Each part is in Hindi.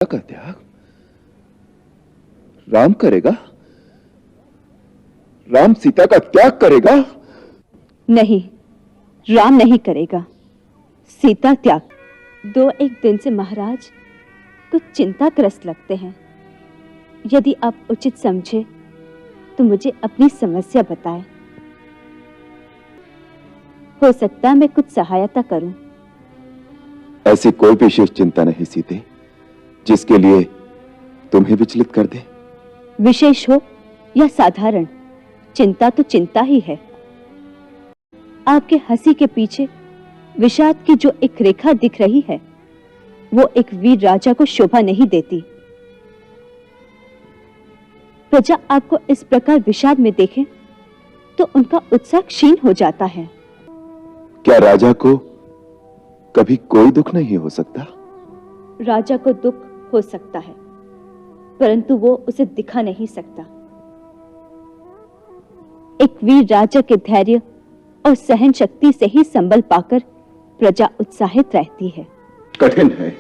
का त्याग राम करेगा? राम सीता का त्याग करेगा? नहीं, राम नहीं करेगा सीता त्याग। 2-1 दिन से महाराज कुछ चिंताग्रस्त लगते हैं। यदि आप उचित समझे तो मुझे अपनी समस्या बताएं। हो सकता है मैं कुछ सहायता करूं। ऐसी कोई विशेष चिंता नहीं सीते जिसके लिए तुम्हें विचलित कर दे। विशेष हो या साधारण, चिंता तो चिंता ही है। आपके हंसी के पीछे विषाद की जो एक रेखा दिख रही है वो एक वीर राजा को शोभा नहीं देती। प्रजा आपको इस प्रकार विषाद में देखे तो उनका उत्साह क्षीण हो जाता है। क्या राजा को कभी कोई दुख नहीं हो सकता? राजा को दुख हो सकता है परंतु वो उसे दिखा नहीं सकता। एक वीर राजा के धैर्य और सहन शक्ति से ही संबल पाकर प्रजा उत्साहित रहती है। कठिन है,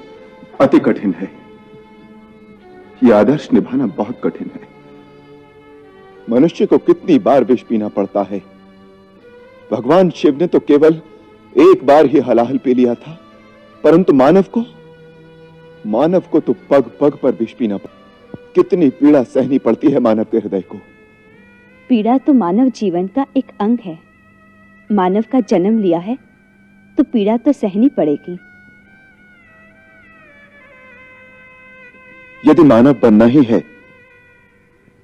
अति कठिन है। यह आदर्श निभाना बहुत कठिन है। मनुष्य को कितनी बार विष पीना पड़ता है। भगवान शिव ने तो केवल एक बार ही हलाहल पी लिया था, परंतु मानव को तो पग पग पर विष पीना पड़ता। कितनी पीड़ा सहनी पड़ती है मानव के हृदय को। पीड़ा तो मानव जीवन का एक अंग है। मानव का जन्म लिया है तो पीड़ा तो सहनी पड़ेगी। यदि मानव बनना ही है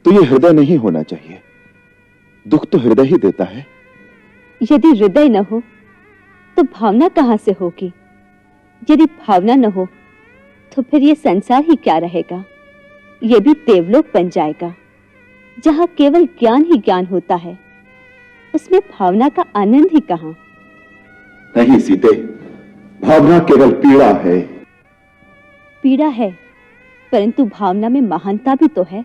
तो यह हृदय नहीं होना चाहिए। दुख तो हृदय ही देता है। यदि हृदय न हो तो भावना कहां से होगी? यदि भावना न हो तो फिर यह संसार ही क्या रहेगा? यह भी देवलोक बन जाएगा जहां केवल ज्ञान ही ज्ञान होता है। उसमें भावना का आनंद ही कहां? नहीं सीते, भावना केवल पीड़ा है। पीड़ा है परंतु भावना में महानता भी तो है।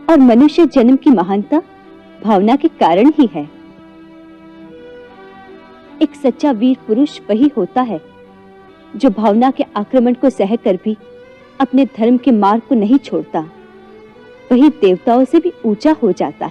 और मनुष्य जन्म की महानता भावना के कारण ही है। एक सच्चा वीर पुरुष वही होता है जो भावना के आक्रमण को सहकर भी अपने धर्म के मार्ग को नहीं छोड़ता। वही देवताओं से भी ऊंचा हो जाता है।